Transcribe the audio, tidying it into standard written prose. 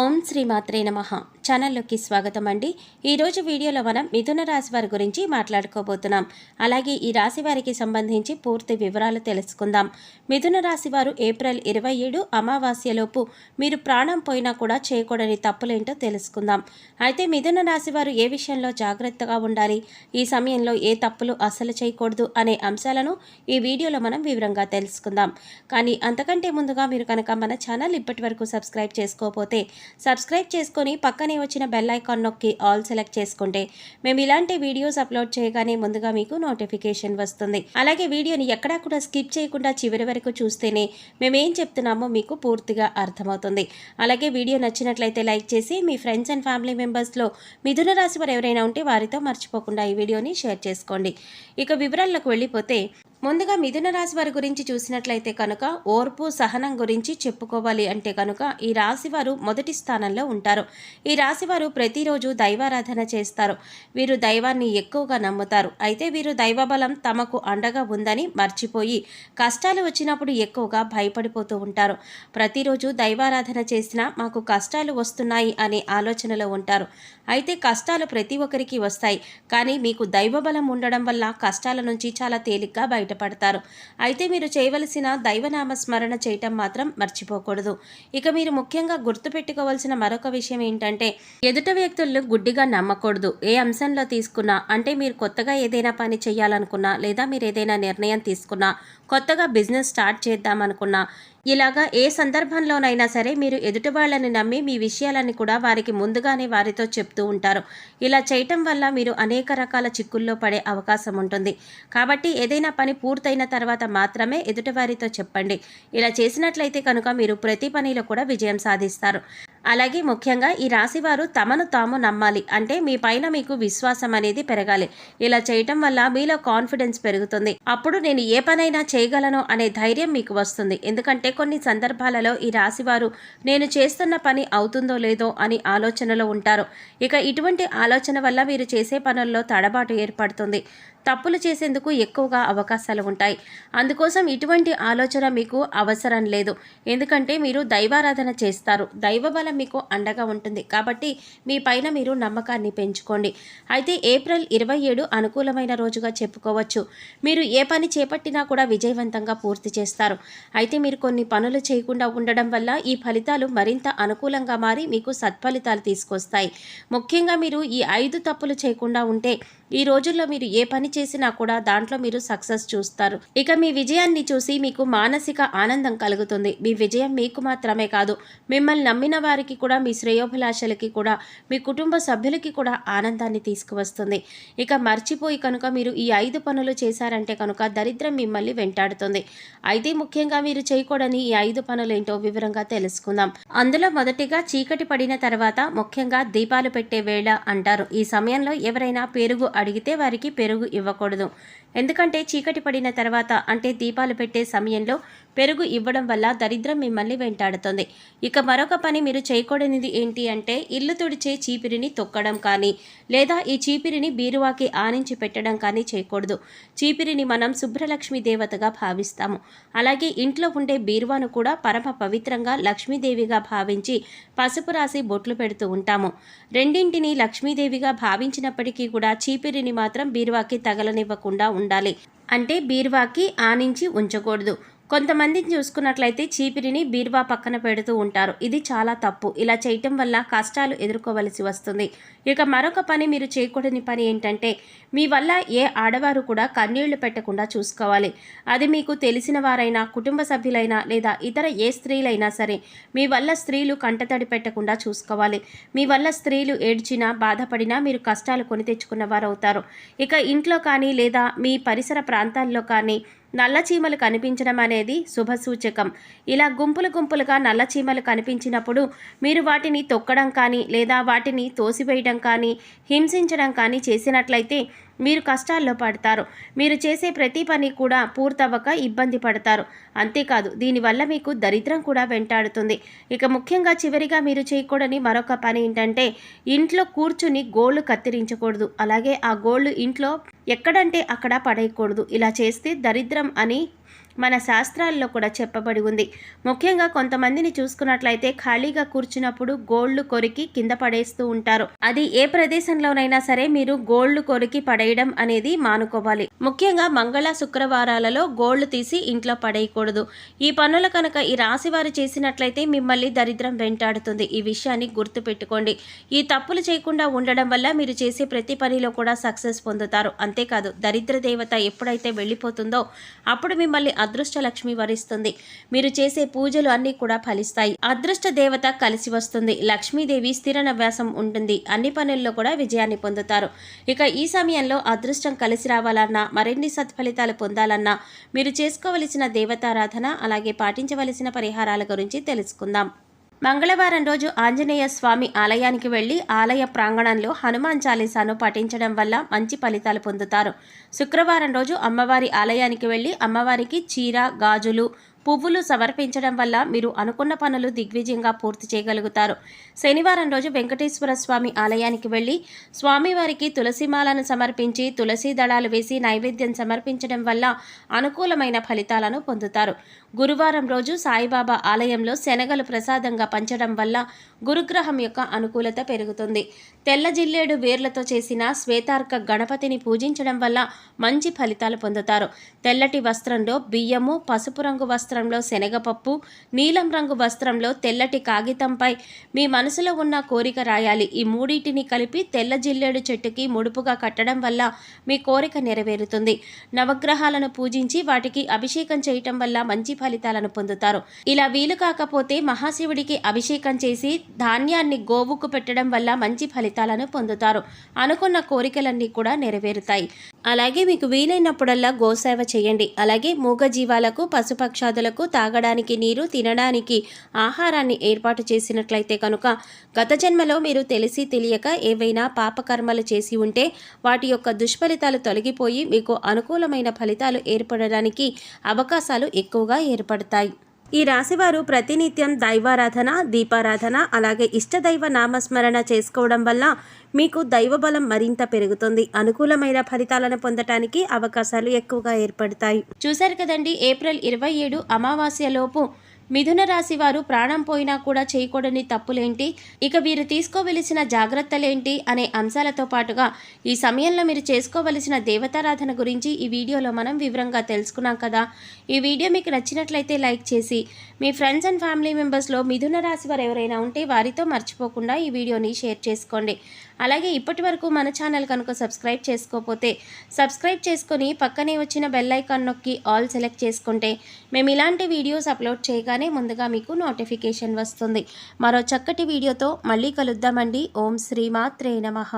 ఓం శ్రీ మాత్రే నమః. ఛానల్లోకి స్వాగతం అండి. ఈరోజు వీడియోలో మనం మిథున రాశి వారి గురించి మాట్లాడుకోబోతున్నాం. అలాగే ఈ రాశి వారికి సంబంధించి పూర్తి వివరాలు తెలుసుకుందాం. మిథున రాశి వారు ఏప్రిల్ 27 అమావాస్యలోపు మీరు ప్రాణం పోయినా కూడా చేయకూడని తప్పులేంటో తెలుసుకుందాం. అయితే మిథున రాశి వారు ఏ విషయంలో జాగ్రత్తగా ఉండాలి, ఈ సమయంలో ఏ తప్పులు అస్సలు చేయకూడదు అనే అంశాలను ఈ వీడియోలో మనం వివరంగా తెలుసుకుందాం. కానీ అంతకంటే ముందుగా మీరు కనుక మన ఛానల్ ఇప్పటి వరకు సబ్స్క్రైబ్ చేసుకోకపోతే సబ్స్క్రైబ్ చేసుకొని పక్కనే వచ్చిన బెల్ ఐకాన్ నొక్కి ఆల్ సెలెక్ట్ చేసుకుంటే మేము ఇలాంటి వీడియోస్ అప్లోడ్ చేయగానే ముందుగా మీకు నోటిఫికేషన్ వస్తుంది. అలాగే వీడియోని ఎక్కడా కూడా స్కిప్ చేయకుండా చివరి వరకు చూస్తేనే మేమేం చెప్తున్నామో మీకు పూర్తిగా అర్థమవుతుంది. అలాగే వీడియో నచ్చినట్లయితే లైక్ చేసి మీ ఫ్రెండ్స్ అండ్ ఫ్యామిలీ మెంబర్స్లో మిథున రాశి వారు ఎవరైనా ఉంటే వారితో మర్చిపోకుండా ఈ వీడియోని షేర్ చేసుకోండి. ఇక వివరాల్లోకి వెళ్ళిపోతే ముందుగా మిథున రాశి వారి గురించి చూసినట్లయితే కనుక ఓర్పు సహనం గురించి చెప్పుకోవాలి అంటే కనుక ఈ రాశివారు మొదటి స్థానంలో ఉంటారు. ఈ రాశివారు ప్రతిరోజు దైవారాధన చేస్తారు. వీరు దైవాన్ని ఎక్కువగా నమ్ముతారు. అయితే వీరు దైవబలం తమకు అండగా ఉందని మర్చిపోయి కష్టాలు వచ్చినప్పుడు ఎక్కువగా భయపడిపోతూ ఉంటారు. ప్రతిరోజు దైవారాధన చేసినా మాకు కష్టాలు వస్తున్నాయి అనే ఆలోచనలో ఉంటారు. అయితే కష్టాలు ప్రతి ఒక్కరికి వస్తాయి, కానీ మీకు దైవబలం ఉండడం వల్ల కష్టాల నుంచి చాలా తేలిగ్గా బయటపడతారు. అయితే మీరు చేయవలసిన దైవనామ స్మరణ చేయటం మాత్రం మర్చిపోకూడదు. ఇక మీరు ముఖ్యంగా గుర్తుపెట్టుకోవాల్సిన మరొక విషయం ఏంటంటే ఎదుట వ్యక్తులను గుడ్డిగా నమ్మకూడదు. ఏ అంశంలో తీసుకున్నా, అంటే మీరు కొత్తగా ఏదైనా పని చేయాలనుకున్నా, లేదా మీరు ఏదైనా నిర్ణయం తీసుకున్నా, కొత్తగా బిజినెస్ స్టార్ట్ చేద్దామనుకున్నా, ఇలాగా ఏ సందర్భంలోనైనా సరే మీరు ఎదుటి వాళ్ళని నమ్మి మీ విషయాలని కూడా వారికి ముందుగానే వారితో చెప్తూ ఉంటారు. ఇలా చేయటం వల్ల మీరు అనేక రకాల చిక్కుల్లో పడే అవకాశం ఉంటుంది. కాబట్టి ఏదైనా పని పూర్తయిన తర్వాత మాత్రమే ఎదుటివారితో చెప్పండి. ఇలా చేసినట్లయితే కనుక మీరు ప్రతి పనిలో కూడా విజయం సాధిస్తారు. అలాగే ముఖ్యంగా ఈ రాశివారు తమను తాము నమ్మాలి. అంటే మీ పైన మీకు విశ్వాసం అనేది పెరగాలి. ఇలా చేయటం వల్ల మీలో కాన్ఫిడెన్స్ పెరుగుతుంది. అప్పుడు నేను ఏ పనైనా చేయగలను అనే ధైర్యం మీకు వస్తుంది. ఎందుకంటే కొన్ని సందర్భాలలో ఈ రాశివారు నేను చేస్తున్న పని అవుతుందో లేదో అని ఆలోచనలో ఉంటారు. ఇక ఇటువంటి ఆలోచన వల్ల మీరు చేసే పనుల్లో తడబాటు ఏర్పడుతుంది. తప్పులు చేసేందుకు ఎక్కువగా అవకాశాలు ఉంటాయి. అందుకోసం ఇటువంటి ఆలోచన మీకు అవసరం లేదు. ఎందుకంటే మీరు దైవారాధన చేస్తారు. దైవబలం మీకు అండగా ఉంటుంది. కాబట్టి మీ పైన మీరు నమ్మకాన్ని పెంచుకోండి. అయితే ఏప్రిల్ 27 అనుకూలమైన రోజుగా చెప్పుకోవచ్చు. మీరు ఏ పని చేపట్టినా కూడా విజయవంతంగా పూర్తి చేస్తారు. అయితే మీరు కొన్ని పనులు చేయకుండా ఉండడం వల్ల ఈ ఫలితాలు మరింత అనుకూలంగా మారి మీకు సత్ఫలితాలు తీసుకొస్తాయి. ముఖ్యంగా మీరు ఈ 5 తప్పులు చేయకుండా ఉంటే ఈ రోజుల్లో మీరు ఏ పని చేసినా కూడా దాంట్లో మీరు సక్సెస్ చూస్తారు. ఇక మీ విజయాన్ని చూసి మీకు మానసిక ఆనందం కలుగుతుంది. మీ విజయం మీకు మాత్రమే కాదు, మిమ్మల్ని నమ్మిన వారికి కూడా, మీ శ్రేయోభిలాషలకి కూడా, మీ కుటుంబ సభ్యులకి కూడా ఆనందాన్ని తీసుకువస్తుంది. ఇక మర్చిపోయి కనుక మీరు ఈ 5 పనులు చేశారంటే కనుక దరిద్రం మిమ్మల్ని వెంటాడుతుంది. అయితే ముఖ్యంగా మీరు చేయకూడని ఈ 5 పనులు ఏంటో వివరంగా తెలుసుకుందాం. అందులో మొదటిగా చీకటి పడిన తర్వాత ముఖ్యంగా దీపాలు పెట్టే వేళ అంటారు. ఈ సమయంలో ఎవరైనా పెరుగు అడిగితే వారికి పెరుగు ఇవ్వకూడదు. ఎందుకంటే చీకటి పడిన తర్వాత అంటే దీపాలు పెట్టే సమయంలో పెరుగు ఇవ్వడం వల్ల దరిద్రం మిమ్మల్ని వెంటాడుతుంది. ఇక మరొక పని మీరు చేయకూడనిది ఏంటి అంటే ఇల్లు తుడిచే చీపిరిని తొక్కడం కానీ, లేదా ఈ చీపిరిని బీరువాకి ఆనించి పెట్టడం కానీ చేయకూడదు. చీపిరిని మనం శుభ్రలక్ష్మి దేవతగా భావిస్తాము. అలాగే ఇంట్లో ఉండే బీరువాను కూడా పరమ పవిత్రంగా లక్ష్మీదేవిగా భావించి పసుపు రాసి బొట్లు పెడుతూ ఉంటాము. రెండింటిని లక్ష్మీదేవిగా భావించినప్పటికీ కూడా చీపిరిని మాత్రం బీరువాకి తగలనివ్వకుండా ఉండాలి. అంటే బీరువాకి ఆనించి ఉంచకూడదు. కొంతమందిని చూసుకున్నట్లయితే చీపిరిని బీరువా పక్కన పెడుతూ ఉంటారు. ఇది చాలా తప్పు. ఇలా చేయటం వల్ల కష్టాలు ఎదుర్కోవలసి వస్తుంది. ఇక మరొక పని మీరు చేయకూడని పని ఏంటంటే మీ వల్ల ఏ ఆడవారు కూడా కన్నీళ్లు పెట్టకుండా చూసుకోవాలి. అది మీకు తెలిసిన వారైనా, కుటుంబ సభ్యులైనా, లేదా ఇతర ఏ స్త్రీలైనా సరే మీ వల్ల స్త్రీలు కంటతడి పెట్టకుండా చూసుకోవాలి. మీ వల్ల స్త్రీలు ఏడ్చినా, బాధపడినా మీరు కష్టాలు కొని తెచ్చుకున్న వారు అవుతారు. ఇక ఇంట్లో కానీ లేదా మీ పరిసర ప్రాంతాల్లో కానీ నల్ల చీమలు కనిపించడం అనేది శుభసూచకం. ఇలా గుంపులుగా నల్ల చీమలు కనిపించినప్పుడు మీరు వాటిని తొక్కడం కానీ, లేదా వాటిని తోసివేయడం కానీ, హింసించడం కానీ చేసినట్లయితే మీరు కష్టాల్లో పడతారు. మీరు చేసే ప్రతి పని కూడా పూర్తవ్వక ఇబ్బంది పడతారు. అంతేకాదు దీనివల్ల మీకు దరిద్రం కూడా వెంటాడుతుంది. ఇక ముఖ్యంగా చివరిగా మీరు చేయకూడని మరొక పని ఏంటంటే ఇంట్లో కూర్చుని గోళ్ళు కత్తిరించకూడదు. అలాగే ఆ గోళ్ళు ఇంట్లో ఎక్కడంటే అక్కడ పడేయకూడదు. ఇలా చేస్తే దరిద్రం అని మన శాస్త్రాల్లో కూడా చెప్పబడి ఉంది. ముఖ్యంగా కొంతమందిని చూసుకున్నట్లయితే ఖాళీగా కూర్చున్నప్పుడు గోళ్లు కొరికి కింద పడేస్తూ ఉంటారు. అది ఏ ప్రదేశంలోనైనా సరే మీరు గోళ్లు కొరికి పడేయడం అనేది మానుకోవాలి. ముఖ్యంగా మంగళ శుక్రవారాలలో గోళ్లు తీసి ఇంట్లో పడేయకూడదు. ఈ పనులు కనుక ఈ రాశి వారు చేసినట్లయితే మిమ్మల్ని దరిద్రం వెంటాడుతుంది. ఈ విషయాన్ని గుర్తుపెట్టుకోండి. ఈ తప్పులు చేయకుండా ఉండడం వల్ల మీరు చేసే ప్రతి పనిలో కూడా సక్సెస్ పొందుతారు. అంతేకాదు దరిద్ర దేవత ఎప్పుడైతే వెళ్ళిపోతుందో అప్పుడు మిమ్మల్ని అదృష్ట లక్ష్మి వరిస్తుంది. మీరు చేసే పూజలు అన్నీ కూడా ఫలిస్తాయి. అదృష్ట దేవత కలిసి వస్తుంది. లక్ష్మీదేవి స్థిర నివాసం ఉంటుంది. అన్ని పనుల్లో కూడా విజయాన్ని పొందుతారు. ఇక ఈ సమయంలో అదృష్టం కలిసి రావాలన్నా మరిన్ని సత్ఫలితాలు పొందాలన్నా మీరు చేసుకోవలసిన దేవతారాధన అలాగే పాటించవలసిన పరిహారాల గురించి తెలుసుకుందాం. మంగళవారం రోజు ఆంజనేయ స్వామి ఆలయానికి వెళ్లి ఆలయ ప్రాంగణంలో హనుమాన్ చాలీసాను పఠించడం వల్ల మంచి ఫలితాలు పొందుతారు. శుక్రవారం రోజు అమ్మవారి ఆలయానికి వెళ్లి అమ్మవారికి చీర, గాజులు, పువ్వులు సమర్పించడం వల్ల మీరు అనుకున్న పనులు దిగ్విజయంగా పూర్తి చేయగలుగుతారు. శనివారం రోజు వెంకటేశ్వర స్వామి ఆలయానికి వెళ్లి స్వామివారికి తులసిమాలను సమర్పించి తులసి దళాలు వేసి నైవేద్యం సమర్పించడం వల్ల అనుకూలమైన ఫలితాలను పొందుతారు. గురువారం రోజు సాయిబాబా ఆలయంలో శనగలు ప్రసాదంగా పంచడం వల్ల గురుగ్రహం యొక్క అనుకూలత పెరుగుతుంది. తెల్ల జిల్లేడు వేర్లతో చేసిన శ్వేతార్క గణపతిని పూజించడం వల్ల మంచి ఫలితాలు పొందుతారు. తెల్లటి వస్త్రంలో బియ్యము, పసుపు రంగు వస్త్రంలో శనగపప్పు, నీలం రంగు వస్త్రంలో తెల్లటి కాగితంపై మీ మనసులో ఉన్న కోరిక రాయాలి. ఈ మూడింటిని కలిపి తెల్ల జిల్లేడు చెట్టుకి ముడుపుగా కట్టడం వల్ల మీ కోరిక నెరవేరుతుంది. నవగ్రహాలను పూజించి వాటికి అభిషేకం చేయటం వల్ల మంచి ఫలితాలను పొందుతారు. ఇలా వీలు కాకపోతే మహాశివుడికి అభిషేకం చేసి ధాన్యాన్ని గోవుకు పెట్టడం వల్ల మంచి ఫలితాలను పొందుతారు. అనుకున్న కోరికలన్నీ కూడా నెరవేరుతాయి. అలాగే మీకు వీలైనప్పుడల్లా గోసేవ చేయండి. అలాగే మూగజీవాలకు, పశుపక్షాదులకు తాగడానికి నీరు, తినడానికి ఆహారాన్ని ఏర్పాటు చేసినట్లయితే కనుక గత జన్మలో మీరు తెలిసి తెలియక ఏవైనా పాపకర్మలు చేసి ఉంటే వాటి యొక్క దుష్ఫలితాలు తొలగిపోయి మీకు అనుకూలమైన ఫలితాలు ఏర్పడడానికి అవకాశాలు ఎక్కువగా ఏర్పడతాయి. ఈ రాశివారు ప్రతినిత్యం దైవారాధన, దీపారాధన అలాగే ఇష్టదైవ నామస్మరణ చేసుకోవడం వల్ల మీకు దైవబలం మరింత పెరుగుతుంది. అనుకూలమైన ఫలితాలను పొందటానికి అవకాశాలు ఎక్కువగా ఏర్పడతాయి. చూశారు కదండి, ఏప్రిల్ 27 అమావాస్యలోపు మిథున రాశి వారు ప్రాణం పోయినా కూడా చేయకూడని తప్పులేంటి, ఇక వీరు తీసుకోవలసిన జాగ్రత్తలేంటి అనే అంశాలతో పాటుగా ఈ సమయంలో మీరు చేసుకోవలసిన దేవతారాధన గురించి ఈ వీడియోలో మనం వివరంగా తెలుసుకున్నాం కదా. ఈ వీడియో మీకు నచ్చినట్లయితే లైక్ చేసి మీ ఫ్రెండ్స్ అండ్ ఫ్యామిలీ మెంబర్స్లో మిథున రాశి వారు ఎవరైనా ఉంటే వారితో మర్చిపోకుండా ఈ వీడియోని షేర్ చేసుకోండి. అలాగే ఇప్పటి వరకు మన ఛానల్ కనుక సబ్స్క్రైబ్ చేసుకోకపోతే సబ్స్క్రైబ్ చేసుకొని పక్కనే వచ్చిన బెల్ ఐకాన్ నొక్కి ఆల్ సెలెక్ట్ చేసుకుంటే మేము ఇలాంటి వీడియోస్ అప్లోడ్ చేయగానే ముందుగా మీకు నోటిఫికేషన్ వస్తుంది. మరో చక్కటి వీడియోతో మళ్ళీ కలుద్దామండి. ఓం శ్రీమాత్రే నమః.